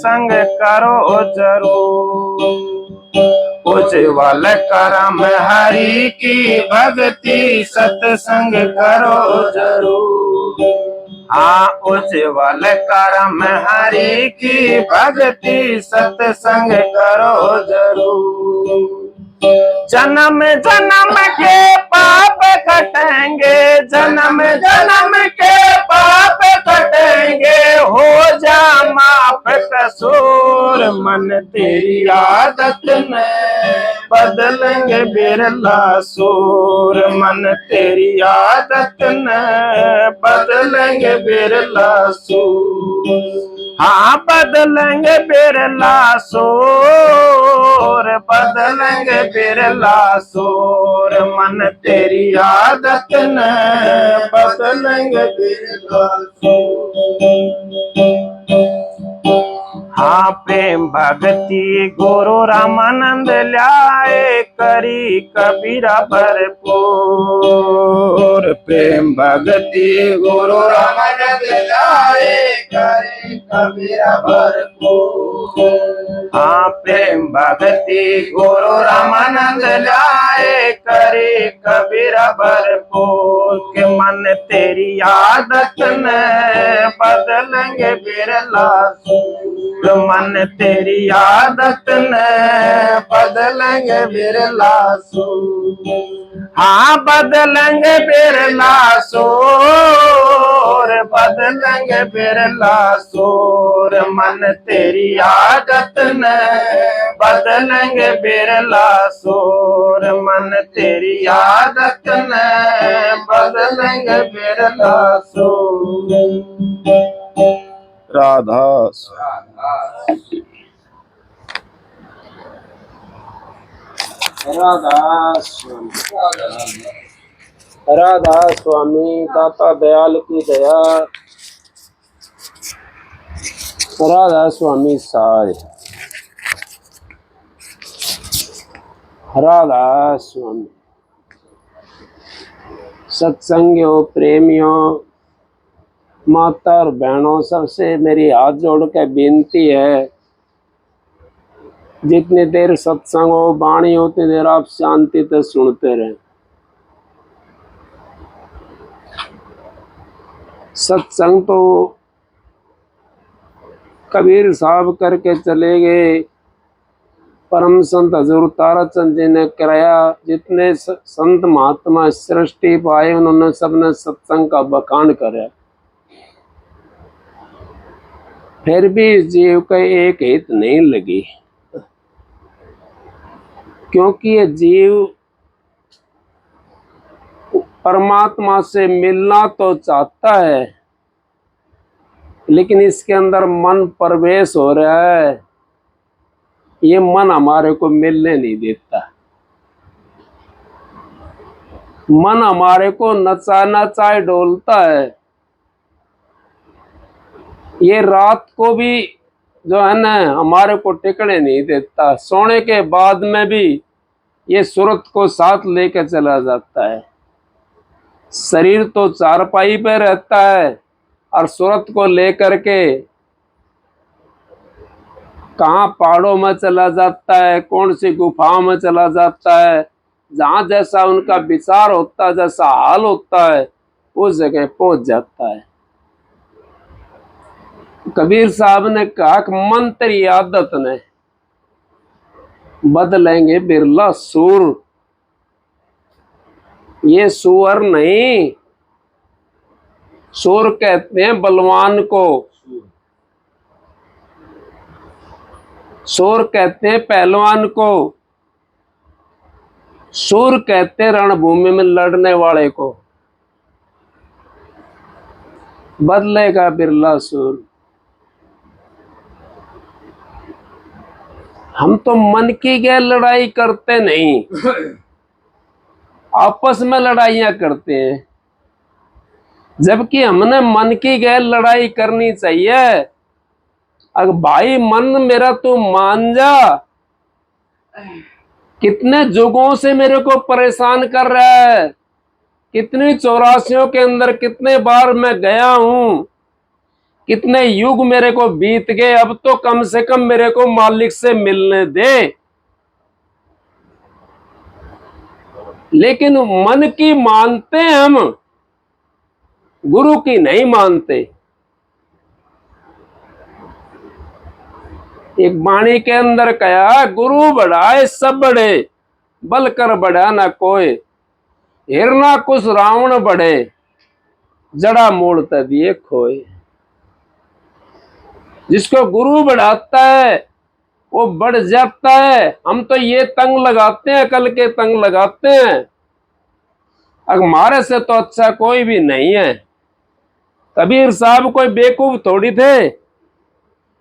सत्संग करो जरूर। उज्ज्वल करम हरि की भक्ति सत्संग करो जरूर। हाँ उज्ज्वल करम हरि की भक्ति सत्संग करो जरूर। जन्म जन्म के पाप कटेंगे, जन्म जन्म के पाप कटेंगे, हो जा माफ कसूर। मन तेरी आदत में बदलेंगे बिरला सूर। मन तेरी आदत में बदलेंगे बिरला सूर। हाँ बदलेंगे बिरला सूर, बदलेंगे बिरला सूर। मन तेरी आदत ने बदलेंगे बिरला सूर। हाँ प्रेम भक्ति गुरु रामानंद ल्याए, करी कबीरा भरपूर। प्रेम भक्ति गुरु रामानंद ल्याए, करी कबीरा भरपूर। हाँ प्रेम भक्ति गुरु रामानंद ल्याए, करी कबीरा भरपूर। के मन तेरी आदत ने बदलेंगे बिरला सूर। मन तेरी आदत ने बदलेंगे बिरला सूर। हाँ बदलेंगे बिरला सूर, बदलेंगे बिरला सूर। मन तेरी आदत ने बदलेंगे बिरला सूर। मन तेरी आदत ने बदलेंगे बिरला सूर। राधा राधा स्वामी दाता दयाल की दया। राधा स्वामी साय। राधा स्वामी। सत्संगियों प्रेमियों माता और बहनों सबसे मेरी हाथ जोड़ के बेनती है, जितनी देर सत्संग हो वाणी हो उतनी देर आप शांति से सुनते रहें। सत्संग तो कबीर साहब करके चले गए, परम संत हजूर ताराचंद जी ने कराया। जितने संत महात्मा सृष्टि पाए उन्होंने सबने सत्संग का बखान कराया। फिर भी इस जीव का एक हित नहीं लगी, क्योंकि ये जीव परमात्मा से मिलना तो चाहता है, लेकिन इसके अंदर मन प्रवेश हो रहा है। ये मन हमारे को मिलने नहीं देता। मन हमारे को नचा नचाए डोलता है। ये रात को भी जो है ना हमारे को टिकने नहीं देता। सोने के बाद में भी ये सूरत को साथ लेकर चला जाता है। शरीर तो चारपाई पे रहता है और सूरत को लेकर के कहाँ पहाड़ों में चला जाता है, कौन सी गुफाओं में चला जाता है। जहाँ जैसा उनका विचार होता है, जैसा हाल होता है, उस जगह पहुंच जाता है। कबीर साहब ने कहा कि मन तेरी आदत ने बदलेंगे बिरला सूर। ये सुअर नहीं, सूर कहते हैं बलवान को, सूर कहते हैं पहलवान को, सूर कहते हैं रणभूमि में लड़ने वाले को। बदलेगा बिरला सूर। हम तो मन की गैर लड़ाई करते नहीं, आपस में लड़ाइयां करते हैं। जबकि हमने मन की गैर लड़ाई करनी चाहिए। अगर भाई मन मेरा तू मान जा, कितने जुगों से मेरे को परेशान कर रहा है, कितनी 84 के अंदर कितने बार मैं गया हूं, कितने युग मेरे को बीत गए, अब तो कम से कम मेरे को मालिक से मिलने दे। लेकिन मन की मानते हम, गुरु की नहीं मानते। एक वाणी के अंदर कहा, गुरु बढ़ाए सब बढ़े, बल कर बढ़ा ना कोई, हिरना कुछ रावण बढ़े, जड़ा मूल दिए खोए। जिसको गुरु बढ़ाता है वो बढ़ जाता है। हम तो ये तंग लगाते हैं, कल के तंग लगाते हैं, हमारे से तो अच्छा कोई भी नहीं है। कबीर साहब कोई बेवकूफ थोड़ी थे।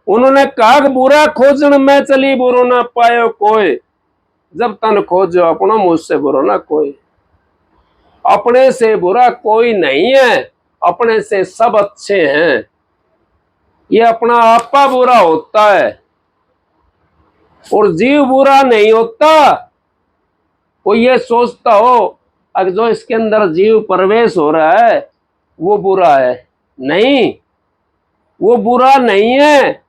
उन्होंने कहा बुरा खोजन में चली, बुरो ना पायो कोई, जब तन खोजो अपना, मुझसे बुरो ना कोई। अपने से बुरा कोई नहीं है, अपने से सब अच्छे हैं। ये अपना आपा बुरा होता है और जीव बुरा नहीं होता। कोई ये सोचता हो अगर जो इसके अंदर जीव प्रवेश हो रहा है वो बुरा है, नहीं, वो बुरा नहीं है।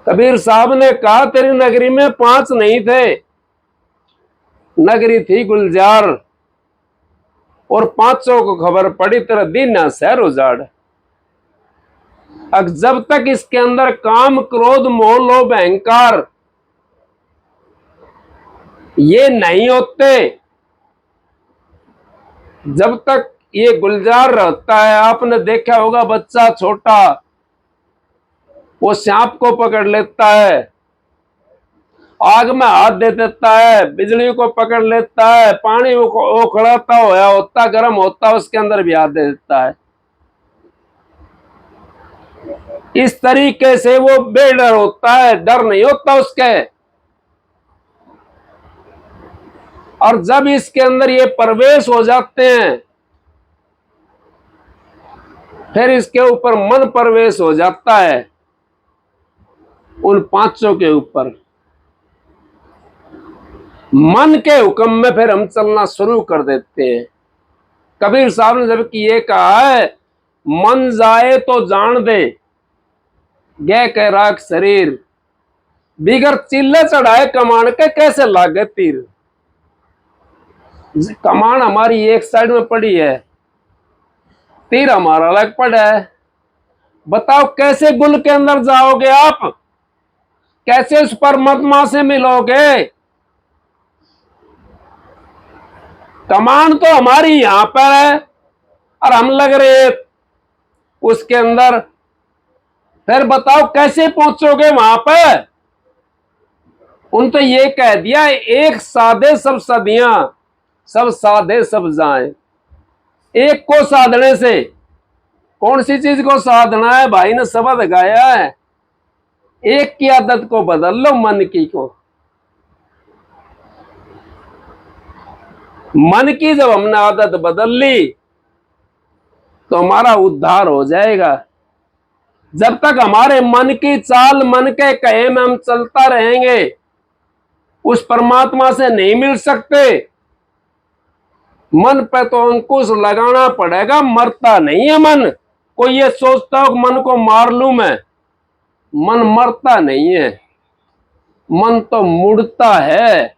कबीर साहब ने कहा तेरी नगरी में 5 नहीं थे, नगरी थी गुलजार, और 500 को खबर पड़ी तेरा दिन ना शहर उजाड़। अब जब तक इसके अंदर काम क्रोध मोह लोभ अहंकार ये नहीं होते, जब तक ये गुलजार रहता है। आपने देखा होगा बच्चा छोटा वो सांप को पकड़ लेता है, आग में हाथ दे देता है, बिजली को पकड़ लेता है, पानी उखड़ाता होता गर्म होता उसके अंदर भी हाथ दे देता है। इस तरीके से वो बेडर होता है, डर नहीं होता उसके। और जब इसके अंदर ये प्रवेश हो जाते हैं फिर इसके ऊपर मन प्रवेश हो जाता है, उन 500 के ऊपर मन के हुक्म में फिर हम चलना शुरू कर देते हैं। कबीर साहब ने जबकि ये कहा है, मन जाए तो जान दे, गए कह राख शरीर, बिगर चिल्ले चढ़ाए कमान के कैसे लागे तीर। कमान हमारी एक साइड में पड़ी है, तीर हमारा अलग पड़ा है। बताओ कैसे गुल के अंदर जाओगे आप, कैसे उस परमात्मा से मिलोगे। कमान तो हमारी यहां पर है और हम लग रहे उसके अंदर, फिर बताओ कैसे पहुंचोगे वहां पर। उन तो ये कह दिया, एक साधे सब सदियां, सब साधे सब जाए। एक को साधने से, कौन सी चीज को साधना है, भाई ने शब्द गाया है, एक की आदत को बदल लो मन की को। मन की जब हमने आदत बदल ली तो हमारा उद्धार हो जाएगा। जब तक हमारे मन की चाल, मन के कहे में हम चलता रहेंगे, उस परमात्मा से नहीं मिल सकते। मन पे तो अंकुश लगाना पड़ेगा, मरता नहीं है मन। कोई ये सोचता हो मन को मार लूं मैं, मन मरता नहीं है, मन तो मुड़ता है।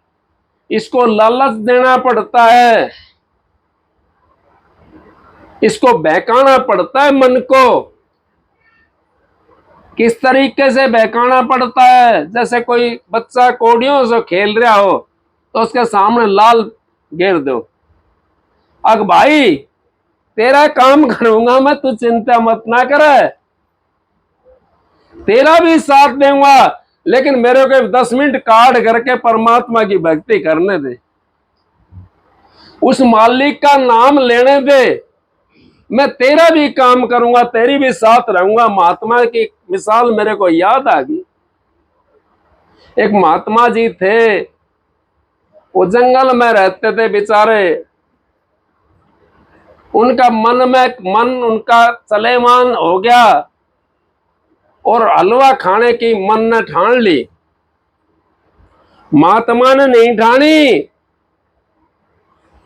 इसको लालच देना पड़ता है, इसको बहकाना पड़ता है मन को। किस तरीके से बहकाना पड़ता है, जैसे कोई बच्चा कौड़ियों से खेल रहा हो तो उसके सामने लाल घेर दो, अग भाई तेरा काम करूंगा मैं, तू चिंता मत ना करे, तेरा भी साथ दूंगा, लेकिन मेरे को 10 मिनट काट करके परमात्मा की भक्ति करने दे, उस मालिक का नाम लेने दे, मैं तेरा भी काम करूंगा, तेरी भी साथ रहूंगा। महात्मा की मिसाल मेरे को याद आ गई। एक महात्मा जी थे, वो जंगल में रहते थे बेचारे। उनका मन उनका सलेमान हो गया और हलवा खाने की मन ने ठान ली। महात्मा ने नहीं ठानी,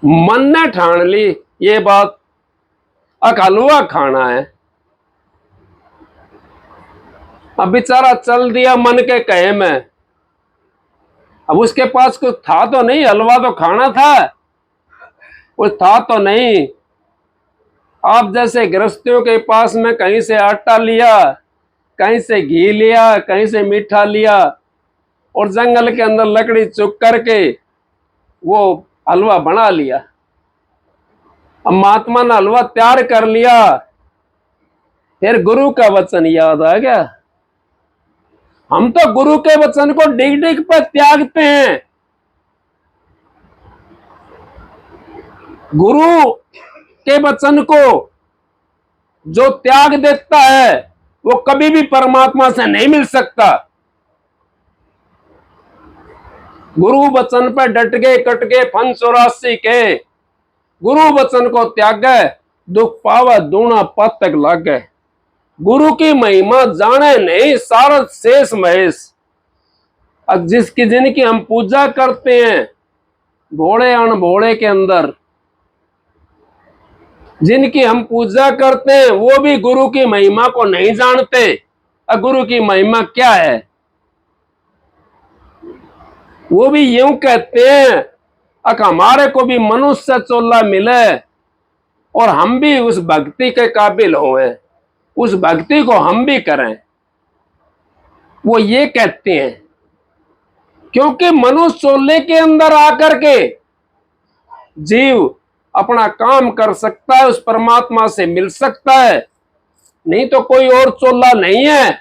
मन ने ठान ली ये बात, अब हलवा खाना है। अब बेचारा चल दिया मन के कहे में। अब उसके पास कुछ था तो नहीं, हलवा तो खाना था, कुछ था तो नहीं। आप जैसे गृहस्थियों के पास में कहीं से आटा लिया, कहीं से घी लिया, कहीं से मीठा लिया, और जंगल के अंदर लकड़ी चुक करके वो हलवा बना लिया। अब महात्मा ने हलवा तैयार कर लिया, फिर गुरु का वचन याद आ गया। हम तो गुरु के वचन को डिग डिग पर त्यागते हैं। गुरु के वचन को जो त्याग देता है वो कभी भी परमात्मा से नहीं मिल सकता। गुरु वचन पर डट गए, कट गए फन 84 के, गुरु वचन को त्याग गए, दुख पावा दूना पातक लाग गए। गुरु की महिमा जाने नहीं सारद शेष महेश। अब जिसकी जिनकी हम पूजा करते हैं, भोले अनभोले के अंदर जिनकी हम पूजा करते हैं, वो भी गुरु की महिमा को नहीं जानते। अब गुरु की महिमा क्या है? वो भी यूं कहते हैं, अक हमारे को भी मनुष्य चोला मिले और हम भी उस भक्ति के काबिल हों, उस भक्ति को हम भी करें। वो ये कहते हैं क्योंकि मनुष्य चोले के अंदर आकर के जीव अपना काम कर सकता है, उस परमात्मा से मिल सकता है। नहीं तो कोई और चोला नहीं है,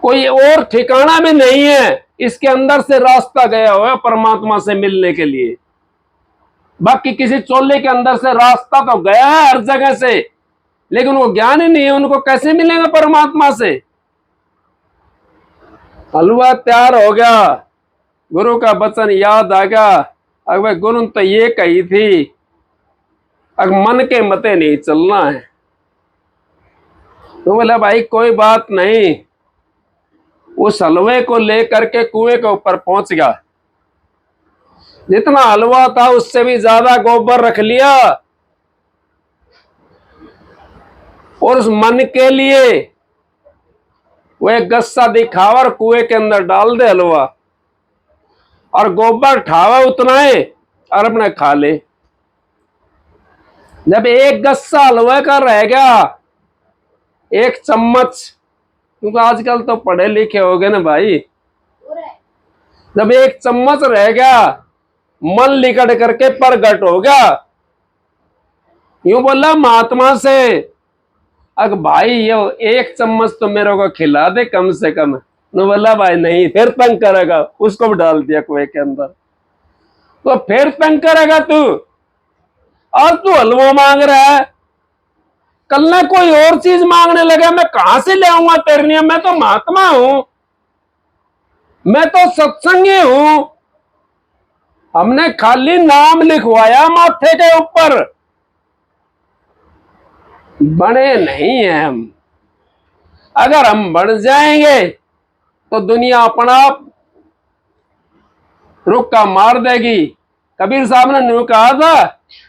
कोई और ठिकाना भी नहीं है। इसके अंदर से रास्ता गया हुआ है परमात्मा से मिलने के लिए। बाकी किसी चोले के अंदर से रास्ता तो गया है हर जगह से, लेकिन वो ज्ञान ही नहीं है, उनको कैसे मिलेगा परमात्मा से? हलवा तैयार हो गया, गुरु का वचन याद आ गया। अगर गुरु तो ये कही थी, अगर मन के मते नहीं चलना है। तो बोला भाई कोई बात नहीं। उस हलवे को लेकर के कुएं के ऊपर पहुंच गया। जितना हलवा था उससे भी ज्यादा गोबर रख लिया, और उस मन के लिए वो एक गस्सा दिखावर कुएं के अंदर डाल दे हलवा, और गोबर ठावा उतना है और अपने खा ले। जब एक गस्सा हलवा का रह गया, एक चम्मच, क्योंकि आजकल तो पढ़े लिखे हो गए ना भाई, जब एक चम्मच रह गया, मन लिकड़ करके प्रगट हो गया। यूं बोला महात्मा से, अगर भाई ये एक चम्मच तो मेरे को खिला दे कम से कम। नो बोला भाई नहीं, फिर तंग करेगा। उसको भी डाल दिया कुएं के अंदर। तो फिर तंग करेगा तू, और तू हलवा मांग रहा है। कल ना कोई और चीज मांगने लगा, मैं कहां से ले आऊंगा तेरे लिए? मैं तो महात्मा हूं, मैं तो सत्संगी हूं। हमने खाली नाम लिखवाया माथे के ऊपर, बने नहीं है हम। अगर हम बढ़ जाएंगे तो दुनिया अपना आप रुक्का मार देगी। कबीर साहब ने न्यू कहा था,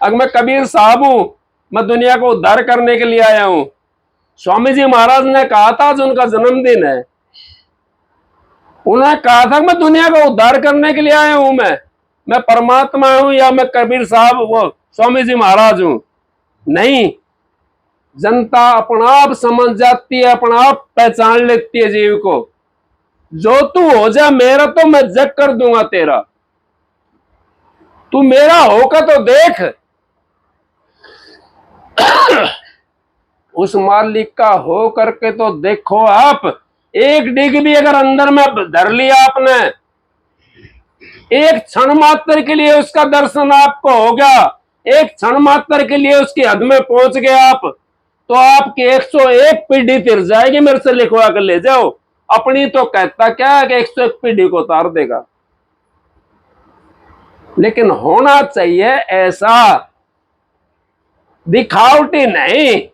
अगर मैं कबीर साहब हूं, मैं दुनिया को उद्धार करने के लिए आया हूं। स्वामी जी महाराज ने कहा था, जो उनका जन्मदिन है, उन्होंने कहा था मैं दुनिया को उद्धार करने के लिए आया हूं। मैं परमात्मा हूं या मैं कबीर साहब वो स्वामी जी महाराज हूं? नहीं, जनता अपना आप समझ जाती है, अपना आप पहचान लेती है जीव को। जो तू हो जा मेरा, तो मैं जग कर दूंगा तेरा। तू मेरा होकर तो देख। उस मालिक का हो करके तो देखो आप। एक डिग भी अगर अंदर में धर लिया आपने, एक क्षण मात्र के लिए उसका दर्शन आपको हो गया, एक क्षण मात्र के लिए उसकी हद में पहुंच गए आप, तो आपकी 101 पीढ़ी तिर जाएगी। मेरे से लिखवा कर ले जाओ। अपनी तो कहता क्या है कि 101 पीढ़ी को उतार देगा, लेकिन होना चाहिए ऐसा, दिखावटी नहीं।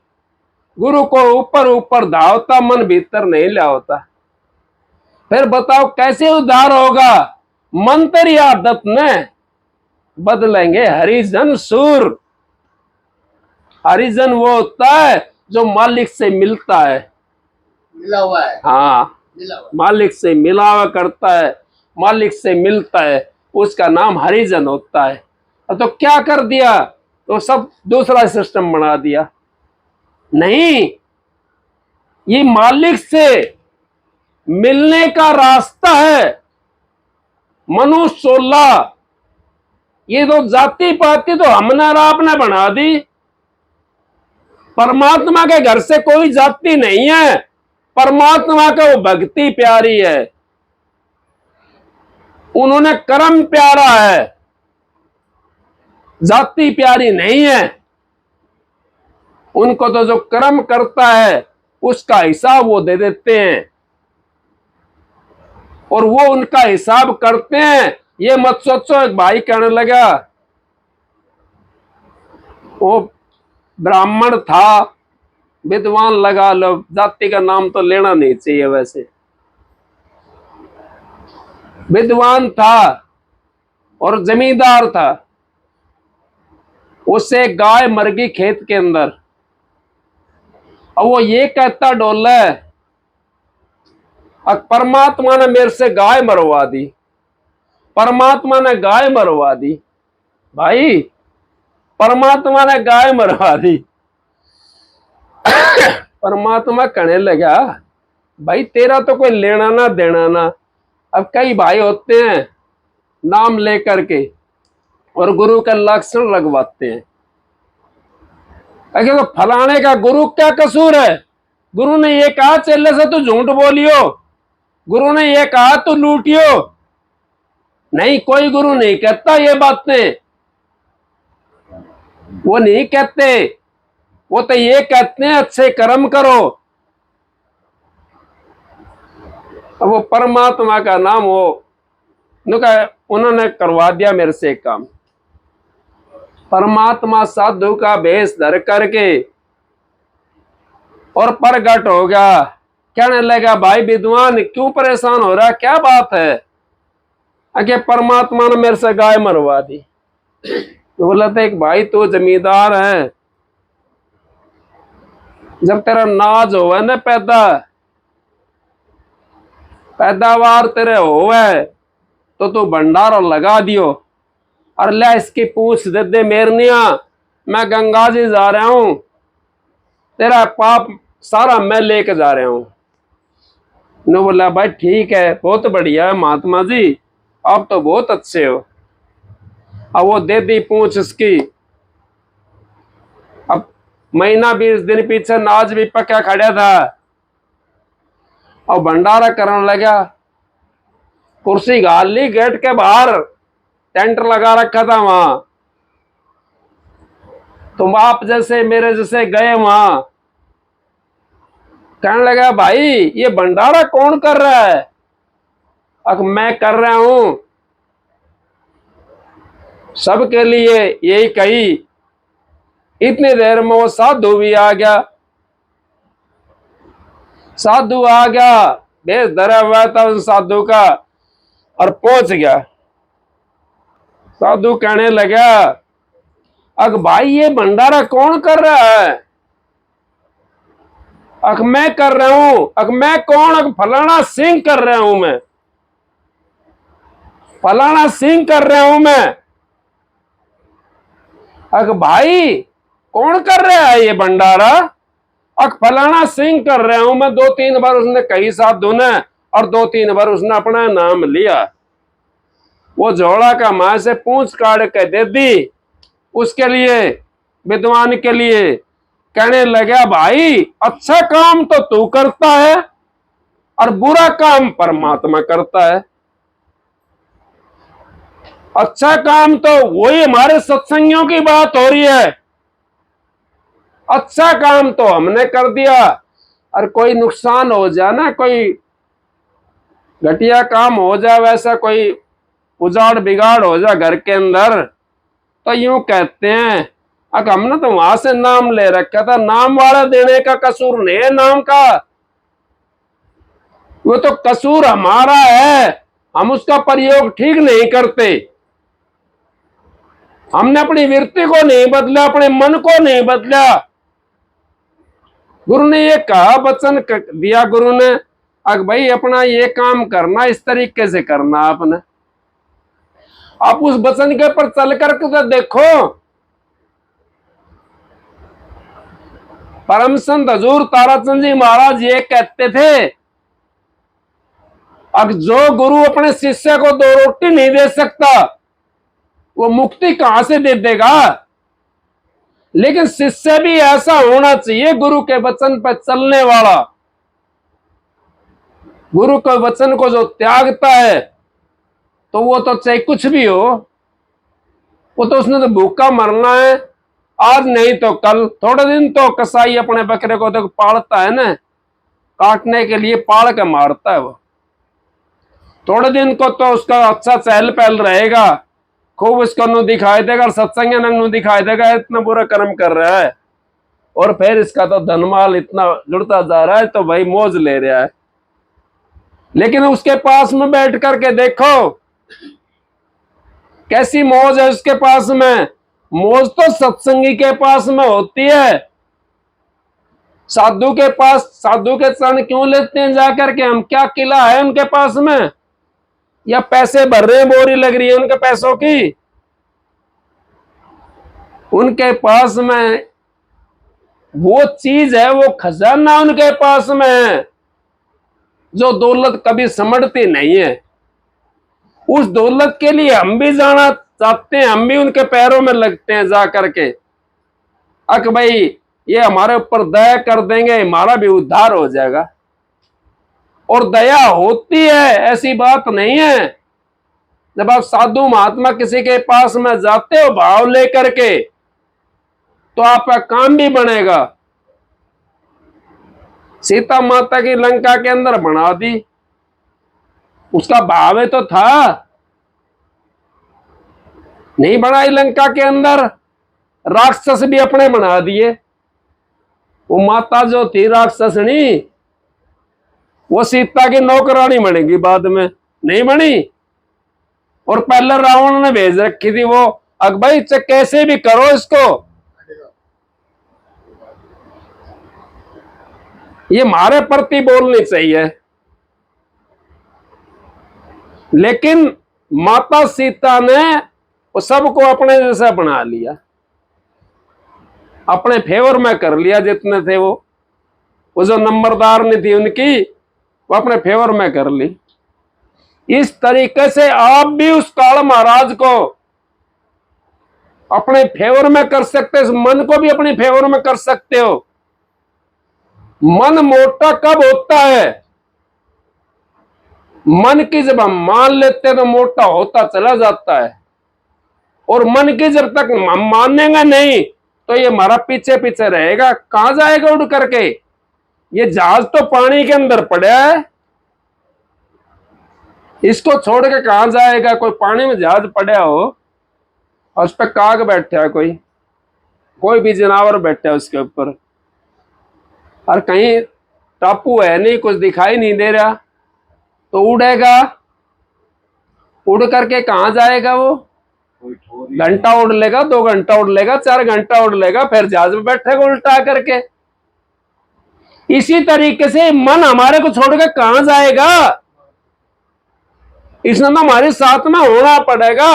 गुरु को ऊपर ऊपर धावता, मन भीतर नहीं लाता। फिर बताओ कैसे उद्धार होगा? मंत्र या आदत ने बदलेंगे हरिजन सूर। हरिजन वो होता है जो मालिक से मिलता है। मिला हुआ है। हाँ, मिला हुआ। मालिक से मिला हुआ करता है, मालिक से मिलता है, उसका नाम हरिजन होता है। तो क्या कर दिया, तो सब दूसरा सिस्टम बना दिया। नहीं, ये मालिक से मिलने का रास्ता है। मनुष्य 16, ये तो जाति पाति तो हमने और आपने बना दी। परमात्मा के घर से कोई जाति नहीं है, परमात्मा का वो भक्ति प्यारी है, उन्होंने कर्म प्यारा है, जाति प्यारी नहीं है। उनको तो जो कर्म करता है उसका हिसाब वो दे देते हैं, और वो उनका हिसाब करते हैं। ये मत सोचो। एक भाई कहने लगा, वो ब्राह्मण था, विद्वान लगा लो, जाति का नाम तो लेना नहीं चाहिए, वैसे विद्वान था और जमींदार था। उससे गाय मर गई खेत के अंदर। अब वो ये कहता डोले, अब परमात्मा ने मेरे से गाय मरवा दी, परमात्मा ने गाय मरवा दी। भाई, परमात्मा ने गाय मरवा दी। परमात्मा कहने लगा, भाई तेरा तो कोई लेना ना देना ना। अब कई भाई होते हैं नाम लेकर के और गुरु का लक्षण लगवाते हैं। अगर तो फलाने का गुरु क्या कसूर है, गुरु ने ये कहा चेले से तू झूठ बोलियो, गुरु ने ये कहा तू लूटियो। नहीं, कोई गुरु नहीं कहता ये बातें, वो नहीं कहते। वो तो ये कहते हैं अच्छे कर्म करो। अब वो परमात्मा का नाम हो, उन्होंने करवा दिया मेरे से एक काम। परमात्मा साधु का भेष धर करके और प्रगट हो गया। कहने लगा, भाई विद्वान क्यों परेशान हो रहा, क्या बात है? आगे परमात्मा ने मेरे से गाय मरवा दी। तो बोला था, एक भाई तू जमींदार है, जब तेरा नाज होवे ना पैदावार तेरे होवे, तो तू भंडारा लगा दियो और ले इसकी पूछ दे दे मेरनिया, मैं गंगा जी जा रहा हूं, तेरा पाप सारा मैं लेके जा रहा हूं। ने बोला, भाई ठीक है, बहुत बढ़िया है महात्मा जी, आप तो बहुत अच्छे हो। अब वो दे दी पूछ इसकी। अब महीना 20 दिन पीछे नाज भी पक्का खड़ा था और भंडारा करने लगा। कुर्सी गाल ली, गेट के बाहर टेंट लगा रखा था वहां। तुम आप जैसे मेरे जैसे गए वहां। कहने लगा, भाई ये भंडारा कौन कर रहा है? अब मैं कर रहा हूं, सबके लिए यही कही। इतनी देर में वो साधु भी आ गया। साधु आ गया, भेष धरा हुआ था उस साधु का, और पहुंच गया। साधु कहने लगा, अग भाई ये भंडारा कौन कर रहा है? अग मैं कर रहा हूं। अग मैं कौन? अग फलाना सिंह कर रहा हूं मैं, फलाना सिंह कर रहा हूं मैं। अग भाई कौन कर रहा है ये भंडारा? अग फलाना सिंह कर रहा हूं मैं। 2-3 बार उसने कही साधु ने, और 2-3 बार उसने अपना नाम लिया। वो झोला का मां से पूंछ काट के दे दी उसके लिए, विद्वान के लिए। कहने लगा, भाई अच्छा काम तो तू करता है और बुरा काम परमात्मा करता है। अच्छा काम तो वही हमारे सत्संगियों की बात हो रही है। अच्छा काम तो हमने कर दिया, और कोई नुकसान हो जाए ना, कोई घटिया काम हो जाए, वैसा कोई उजाड़ बिगाड़ हो जाए घर के अंदर, तो यूं कहते हैं, अगर हमने तो वहां से नाम ले रखा था, नाम वाला देने का कसूर नहीं है नाम का, वो तो कसूर हमारा है। हम उसका प्रयोग ठीक नहीं करते। हमने अपनी वृत्ति को नहीं बदला, अपने मन को नहीं बदला। गुरु ने ये कहा, वचन दिया गुरु ने, अग भाई अपना ये काम करना, इस तरीके से करना आपने। आप उस वचन के ऊपर चल करके तो देखो। परम संत हजूर ताराचंद जी महाराज ये कहते थे, अब जो गुरु अपने शिष्य को 2 रोटी नहीं दे सकता, वो मुक्ति कहां से दे देगा। लेकिन शिष्य भी ऐसा होना चाहिए, गुरु के वचन पर चलने वाला। गुरु के वचन को जो त्यागता है, तो वो तो चाहे कुछ भी हो, वो तो उसने तो भूखा मरना है, आज नहीं तो कल। थोड़े दिन तो कसाई अपने बकरे को तो पालता है ना, काटने के लिए पाल के मारता है वो। थोड़े दिन को तो उसका अच्छा चहल पहल रहेगा, खूब उसको नु दिखाई देगा, सत्संग नु दिखाई देगा इतना बुरा कर्म कर रहा है, और फिर इसका तो धनमाल इतना जुड़ता जा रहा है, तो भाई मौज ले रहा है। लेकिन उसके पास में बैठ करके देखो कैसी मौज है उसके पास में। मौज तो सत्संगी के पास में होती है। साधु के पास, साधु के चरण क्यों लेते हैं जाकर के हम? क्या किला है उनके पास में, या पैसे भर रहे हैं, बोरी लग रही है उनके पैसों की? उनके पास में वो चीज है, वो खजाना उनके पास में है, जो दौलत कभी समझती नहीं है। उस दौलत के लिए हम भी जाना चाहते हैं, हम भी उनके पैरों में लगते हैं जा करके, अक भाई ये हमारे ऊपर दया कर देंगे, हमारा भी उद्धार हो जाएगा। और दया होती है, ऐसी बात नहीं है। जब आप साधु महात्मा किसी के पास में जाते हो भाव लेकर के, तो आपका काम भी बनेगा। सीता माता की लंका के अंदर बना दी, उसका भाव तो था, नहीं बनाई लंका के अंदर, राक्षस भी अपने बना दिए। वो माता जो थी राक्षसनी, वो सीता की नौकरानी बनेगी बाद में, नहीं बनी। और पहले रावण ने भेज रखी थी वो, अग भाई कैसे भी करो इसको, ये हमारे प्रति बोलनी चाहिए। लेकिन माता सीता ने वो सबको अपने जैसा बना लिया, अपने फेवर में कर लिया। जितने थे वो जो नंबरदार नहीं थी उनकी, वो अपने फेवर में कर ली। इस तरीके से आप भी उस काल महाराज को अपने फेवर में कर सकते हो, मन को भी अपने फेवर में कर सकते हो। मन मोटा कब होता है? मन की जब हम मान लेते हैं तो मोटा होता चला जाता है, और मन की जब तक हम मानेंगे नहीं, तो ये हमारा पीछे पीछे रहेगा। कहां जाएगा उड़ करके? ये जहाज तो पानी के अंदर पड़ा है, इसको छोड़ के कहां जाएगा? कोई पानी में जहाज पड़ा हो और उस पर काग बैठा है, कोई भी जानवर बैठा है उसके ऊपर, और कहीं टापू है नहीं, कुछ दिखाई नहीं दे रहा, तो उड़ेगा। उड़ करके कहां जाएगा वो? घंटा उड़ लेगा, 2 घंटा उड़ लेगा, 4 घंटा उड़ लेगा, फिर जहाज में बैठेगा उल्टा करके। इसी तरीके से मन हमारे को छोड़ के कहां जाएगा? इसने तो हमारे साथ में होना पड़ेगा,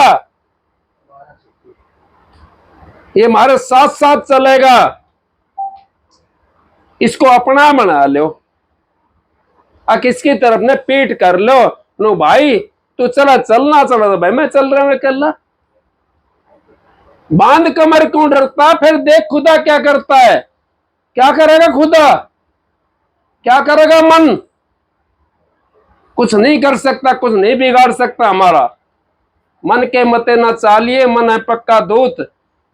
ये हमारे साथ साथ चलेगा। इसको अपना बना लो, किसकी तरफ ने पीठ कर लो, नो भाई तू चला, चलना चला तो भाई मैं चल रहा हूं, अकेला बांध कमर क्यों डरता? फिर देख खुदा क्या करता है। क्या करेगा खुदा? क्या करेगा मन? कुछ नहीं कर सकता, कुछ नहीं बिगाड़ सकता हमारा। मन के मते ना चालिए, मन है पक्का दूत,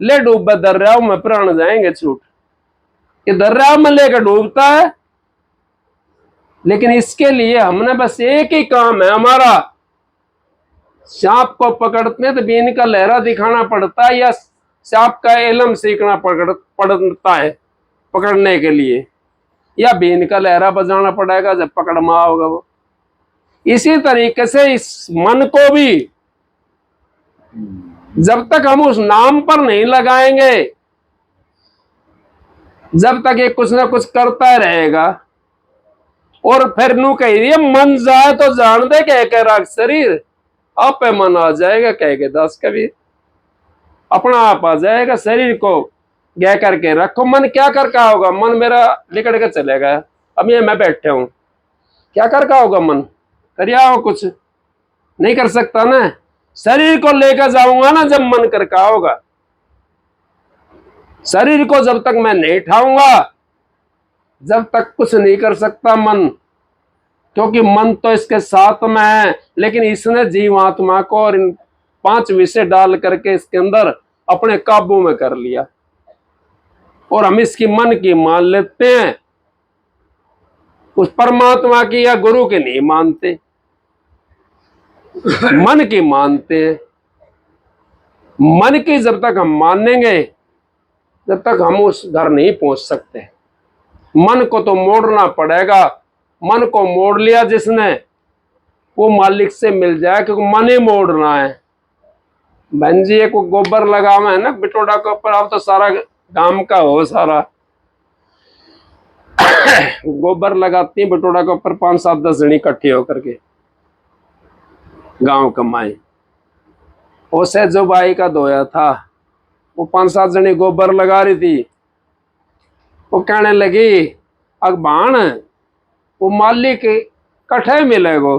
ले डूबे दर्याओं में प्राण जाएंगे छूट। ये दर्याओं में लेकर डूबता है। लेकिन इसके लिए हमने बस एक ही काम है हमारा, सांप को पकड़ते तो बीन का लहरा दिखाना पड़ता है, या सांप का इल्म सीखना पड़ता है पकड़ने के लिए, या बीन का लहरा बजाना पड़ेगा जब पकड़ में होगा वो। इसी तरीके से इस मन को भी जब तक हम उस नाम पर नहीं लगाएंगे, जब तक ये कुछ ना कुछ करता रहेगा। और फिर नू कह रही है मन जाए तो जान दे, कह के रख शरीर आप मन आ जाएगा, कह के दस कबीर। अपना आप आ जाएगा, शरीर को गह करके रखो। मन क्या कर का होगा? मन मेरा निकल के चलेगा। अब ये मैं बैठे हूं, क्या कर का होगा? मन करिया हो कुछ नहीं कर सकता ना। शरीर को लेकर जाऊंगा ना जब मन कर का होगा। शरीर को जब तक मैं नहीं उठाऊंगा, जब तक कुछ नहीं कर सकता मन, क्योंकि मन तो इसके साथ में है। लेकिन इसने जीवात्मा को और इन 5 विषय डाल करके इसके अंदर अपने काबू में कर लिया, और हम इसकी मन की मान लेते हैं, उस परमात्मा की या गुरु की नहीं मानते, मन की मानते हैं। मन की जब तक हम मानेंगे, जब तक हम उस घर नहीं पहुंच सकते। मन को तो मोड़ना पड़ेगा। मन को मोड़ लिया जिसने, वो मालिक से मिल जाए, क्योंकि मन ही मोड़ना है। बहन जी एक गोबर लगावा है ना बिटोड़ा के ऊपर, अब तो सारा गांव का हो सारा गोबर लगाती है बिटोड़ा के ऊपर, 5-7-10 जनी इकट्ठी होकर के गांव कमाए। उसे जो बाई का धोया था, वो 5-7 जनी गोबर लगा रही थी। वो कहने लगी अगबान वो मालिक कठे मिलेगो,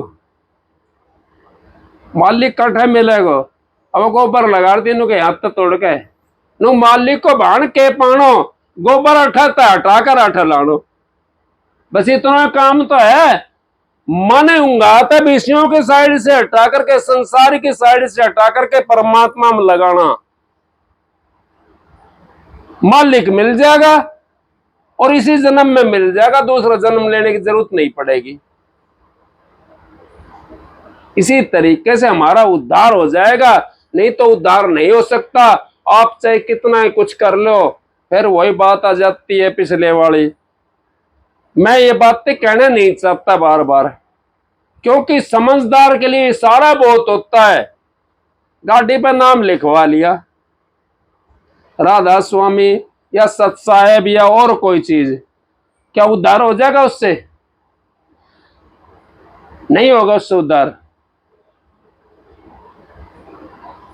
मालिक कठे मिलेगो। अब गोबर लगा रही थी, हाथ तो तोड़ के नु मालिक को भाण के पानो, गोबर हटाता हटा कर हटा लानो, बस इतना काम तो है। मन उंगाता विषयों की साइड से हटा करके, संसार की साइड से हटा करके परमात्मा में लगाना, मालिक मिल जाएगा और इसी जन्म में मिल जाएगा, दूसरा जन्म लेने की जरूरत नहीं पड़ेगी। इसी तरीके से हमारा उद्धार हो जाएगा। नहीं तो उद्धार नहीं हो सकता। आप चाहे कितना ही कुछ कर लो, फिर वही बात आ जाती है पिछले वाली। मैं ये बातें कहना नहीं चाहता बार बार, क्योंकि समझदार के लिए इशारा बहुत होता है। गाड़ी पर नाम लिखवा लिया राधा स्वामी या सत साहेब या और कोई चीज, क्या उद्धार हो जाएगा उससे? नहीं होगा उससे उद्धार।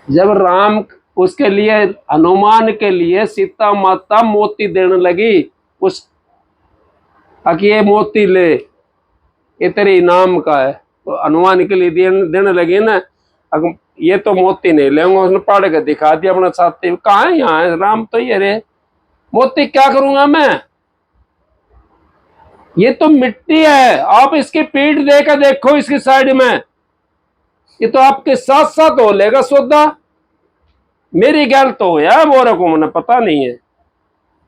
जब राम उसके लिए, हनुमान के लिए सीता माता मोती देने लगी, उस ये मोती ले, ये तेरे इनाम का है, तो हनुमान के लिए देने लगी ना। ये तो मोती नहीं लेंगे, उसने पढ़ के दिखा दिया अपना छाती। कहाँ है? यहाँ है राम तो ये रे, मोती क्या करूंगा मैं? ये तो मिट्टी है, आप इसकी पीठ देकर देखो इसकी साइड में, ये तो आपके साथ साथ हो लेगा सौदा। मेरी गल तो होया, मोरे को मैंने पता नहीं है,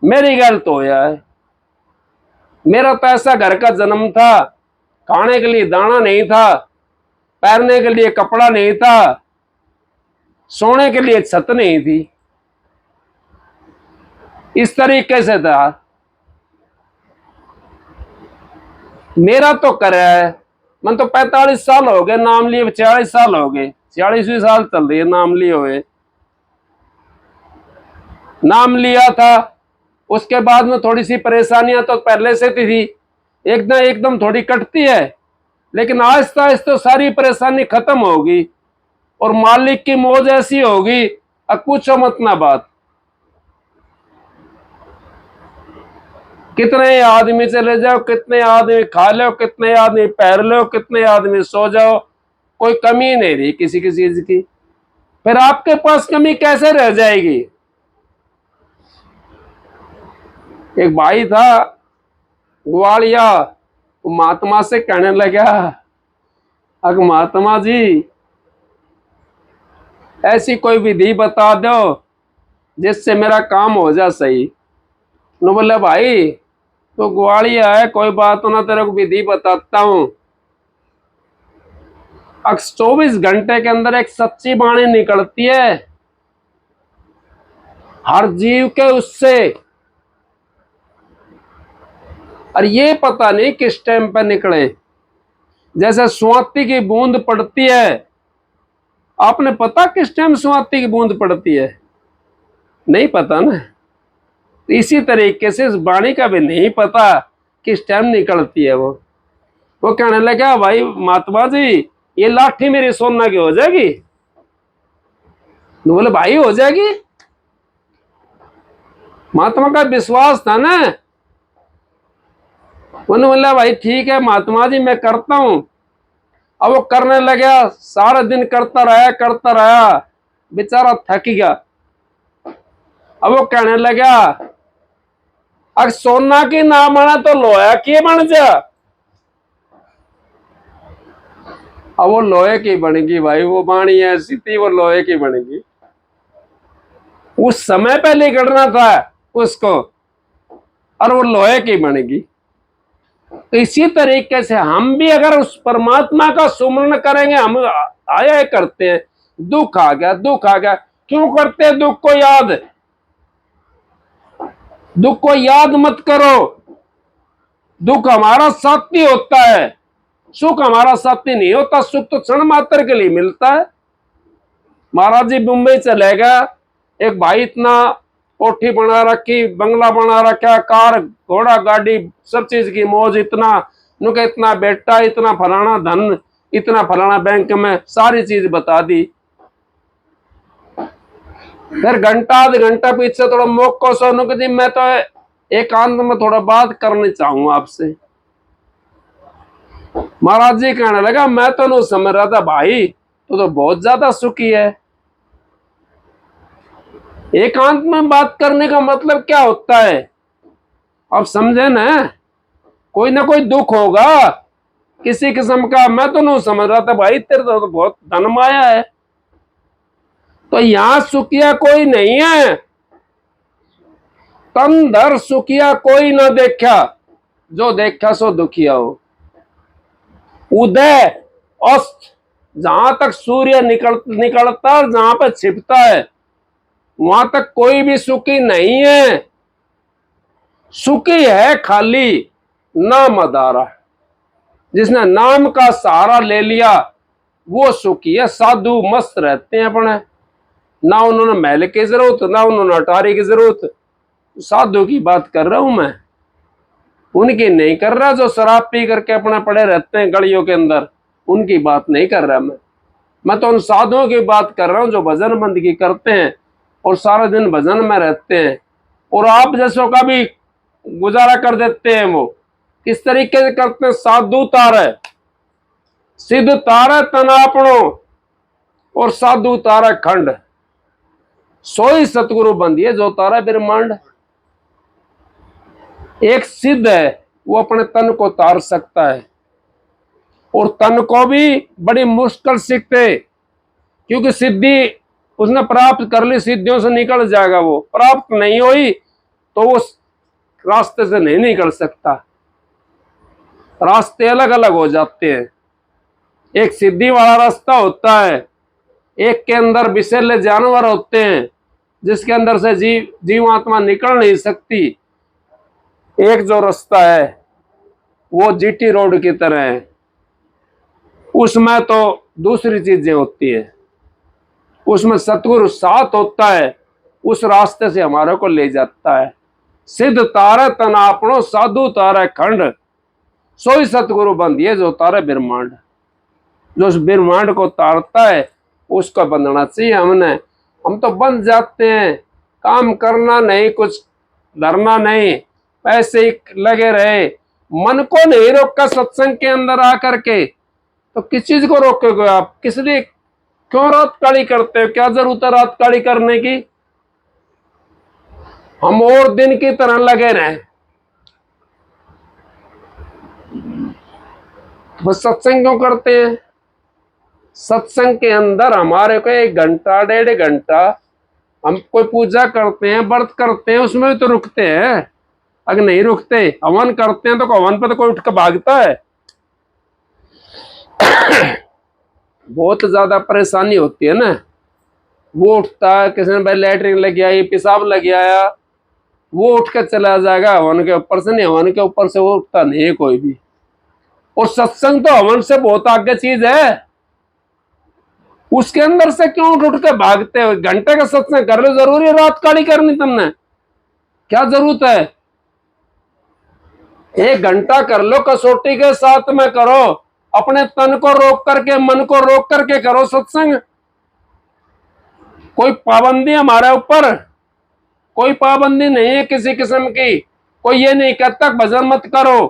मेरी गल तो होया है। मेरा तो ऐसा घर का जन्म था, खाने के लिए दाना नहीं था, पहनने के लिए कपड़ा नहीं था, सोने के लिए छत नहीं थी, इस तरीके से था। मेरा तो कर है, मन तो 45 साल हो गए नाम लिए, 46 साल हो गए, 46वीं साल चल रही है नाम लिए हुए। नाम लिया था, उसके बाद में थोड़ी सी परेशानियां तो पहले से थी, एकदम थोड़ी कटती है, लेकिन आहिस्ता आहिस्ता सारी परेशानी खत्म होगी और मालिक की मौज ऐसी होगी, अब पूछो मत ना बात। कितने आदमी चले जाओ, कितने आदमी खा लो, कितने आदमी पैर लो, कितने आदमी सो जाओ, कोई कमी नहीं रही किसी की चीज की। फिर आपके पास कमी कैसे रह जाएगी? एक भाई था ग्वालिया, महात्मा से कहने लगा, अगर महात्मा जी ऐसी कोई विधि बता दो जिससे मेरा काम हो जाए सही। नो बोले भाई तो ग्वालिया है, कोई बात ना, तेरे को विधि बताता हूं। 24 घंटे के अंदर एक सच्ची वाणी निकलती है हर जीव के उससे, और ये पता नहीं किस टाइम पर निकले। जैसे स्वाति की बूंद पड़ती है, आपने पता किस टाइम स्वाति की बूंद पड़ती है? नहीं पता ना। तो इसी तरीके से इस वाणी का भी नहीं पता किस टाइम निकलती है। वो कहने लगा, भाई महात्मा जी ये लाठी मेरी सोना की हो जाएगी? बोले भाई हो जाएगी। महात्मा का विश्वास था ना। उन्होंने बोला भाई ठीक है महात्मा जी मैं करता हूं। अब वो करने लगा, सारा दिन करता रहा, बेचारा थक गया। अब वो कहने लगा, अगर सोना की ना बना तो लोहा की बन जा। अब वो लोहे की बनेगी भाई, वो वाणी ऐसी थी, वो लोहे की बनेगी। उस समय पहले करना था उसको, और वो लोहे की बनेगी। तो इसी तरीके से हम भी अगर उस परमात्मा का सुमरण करेंगे, हम आया करते हैं, दुख आ गया, क्यों करते हैं दुख को याद? दुख को याद मत करो। दुख हमारा साथी होता है, सुख हमारा साथी नहीं होता। सुख तो क्षण मात्र के लिए मिलता है। महाराज जी मुंबई चले गया, एक भाई इतना कोठी बना रखी, बंगला बना रखा, कार घोड़ा गाड़ी सब चीज की मौज, इतना नुके, इतना बेटा, इतना फलाना धन, इतना फलाना बैंक में, सारी चीज बता दी। फिर घंटा आध घंटा पीछे थोड़ा मौको सोनू जी मैं तो एकांत में थोड़ा बात करनी चाहूंगा आपसे। महाराज जी कहने लगा, मैं तो नहीं समझ रहा था भाई, तो बहुत ज्यादा सुखी है। एकांत में बात करने का मतलब क्या होता है अब समझे ना? कोई ना कोई दुख होगा किसी किस्म का। मैं तो नहीं समझ रहा था भाई, तेरे तो बहुत धन माया है। तो यहां सुखिया कोई नहीं है। तन धर सुखिया कोई ना देखा, जो देखा सो दुखिया हो। उदय अस्त, जहां तक सूर्य निकलता है, जहां पर छिपता है, वहां तक कोई भी सुखी नहीं है। सुखी है खाली नाम अदारा। जिसने नाम का सहारा ले लिया वो सुखी है। साधु मस्त रहते हैं अपने, ना उन्होंने महल की जरूरत, ना उन्होंने अटारी की जरूरत। साधु की बात कर रहा हूं मैं, उनकी नहीं कर रहा जो शराब पी करके अपने पड़े रहते हैं गलियों के अंदर, उनकी बात नहीं कर रहा मैं तो उन साधुओं की बात कर रहा हूं जो भजन बंदगी करते हैं और सारा दिन भजन में रहते हैं, और आप जैसों का भी गुजारा कर देते हैं। वो किस तरीके से करते हैं? साधु तारे सिद्ध तारे तनापणो, और साधु तारा खंड, सोई सतगुरु बंदिए जो तारा ब्रह्मांड। एक सिद्ध है, वो अपने तन को तार सकता है, और तन को भी बड़ी मुश्किल सीखते, क्योंकि सिद्धि उसने प्राप्त कर ली, सिद्धियों से निकल जाएगा। वो प्राप्त नहीं हुई तो वो रास्ते से नहीं निकल सकता। रास्ते अलग अलग हो जाते हैं। एक सिद्धि वाला रास्ता होता है, एक के अंदर विषैले जानवर होते हैं जिसके अंदर से जीवात्मा निकल नहीं सकती। एक जो रास्ता है वो जीटी रोड की तरह है, उसमें तो दूसरी चीजें होती है, उसमें सतगुरु साथ होता है, उस रास्ते से हमारे को ले जाता है। सिद्ध तारे तन आपनो, साधु तारे खंड, सोई सतगुरु बंदिए जो तारे ब्रह्मांड। जो उस ब्रह्मांड को तारता है उसको बंधना चाहिए हमने। हम तो बंध जाते हैं, काम करना नहीं, कुछ धरना नहीं, पैसे ही लगे रहे, मन को नहीं रोका सत्संग के अंदर आकर के, तो किस चीज को रोकोगे आप? किस लिए, क्यों रात काली करते हो? क्या जरूरत है रात काली करने की? हम और दिन की तरह लगे रहे, बस सत्संग क्यों करते हैं? सत्संग के अंदर हमारे को 1 घंटा 1.5 घंटा, हम कोई पूजा करते हैं, व्रत करते हैं, उसमें भी तो रुकते हैं। अगर नहीं रुकते, हवन करते हैं तो हवन पे तो कोई उठ कर भागता है? बहुत ज्यादा परेशानी होती है ना। वो उठता है, किसी ने भाई लैटरिन लग आई, पेशाब लग आया, वो उठ कर चला जाएगा हवन के ऊपर से, नहीं हवन के ऊपर से वो उठता नहीं है कोई भी। और सत्संग तो हवन से बहुत आगे चीज है, उसके अंदर से क्यों उठ के भागते हो? घंटे का सत्संग कर लो, जरूरी है रात काली करनी तुमने? क्या जरूरत है? 1 घंटा कर लो, कसौटी के साथ में करो, अपने तन को रोक करके, मन को रोक करके करो सत्संग। कोई पाबंदी हमारे ऊपर, कोई पाबंदी नहीं है किसी किस्म की। कोई ये नहीं कहता भजन मत करो,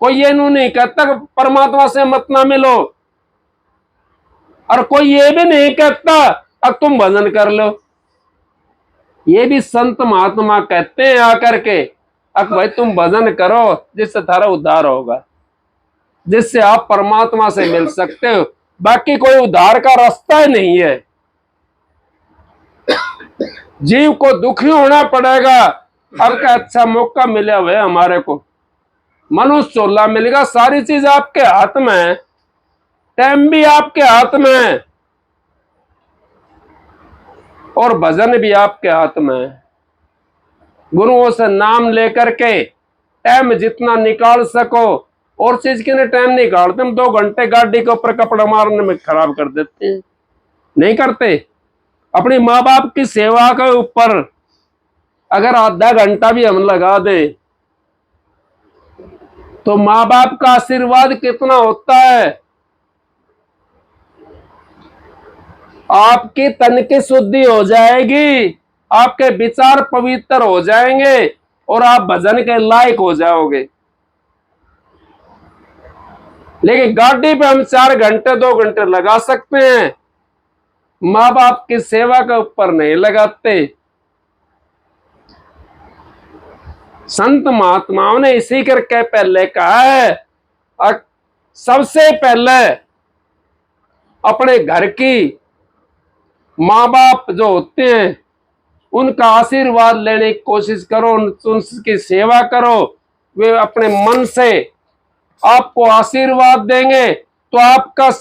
कोई ये नहीं कहता परमात्मा से मत ना मिलो, और कोई ये भी नहीं कहता अब तुम भजन कर लो। ये भी संत महात्मा कहते हैं आकर के, अब भाई तुम भजन करो जिससे थारा उद्धार होगा, जिससे आप परमात्मा से मिल सकते हो। बाकी कोई उद्धार का रास्ता ही नहीं है। जीव को दुखी होना पड़ेगा। अब का अच्छा मौका मिला हुआ है हमारे को, मनुष्य चोला मिलेगा, सारी चीज आपके हाथ में है, टाइम भी आपके हाथ में है और भजन भी आपके हाथ में है। गुरुओं से नाम लेकर के टाइम जितना निकाल सको, और चीज के लिए टाइम निकालते हम 2 घंटे गाड़ी के ऊपर कपड़ा मारने में खराब कर देते हैं, नहीं करते। अपनी माँ बाप की सेवा के ऊपर अगर आधा घंटा भी हम लगा दे तो माँ बाप का आशीर्वाद कितना होता है। आपकी तन की शुद्धि हो जाएगी, आपके विचार पवित्र हो जाएंगे और आप भजन के लायक हो जाओगे। लेकिन गाड़ी पे हम 4 घंटे 2 घंटे लगा सकते हैं, माँ बाप की सेवा के ऊपर नहीं लगाते। संत महात्माओं ने इसी करके पहले कहा है, सबसे पहले अपने घर की माँ बाप जो होते हैं उनका आशीर्वाद लेने की कोशिश करो, उनकी सेवा करो। वे अपने मन से आपको आशीर्वाद देंगे तो आपका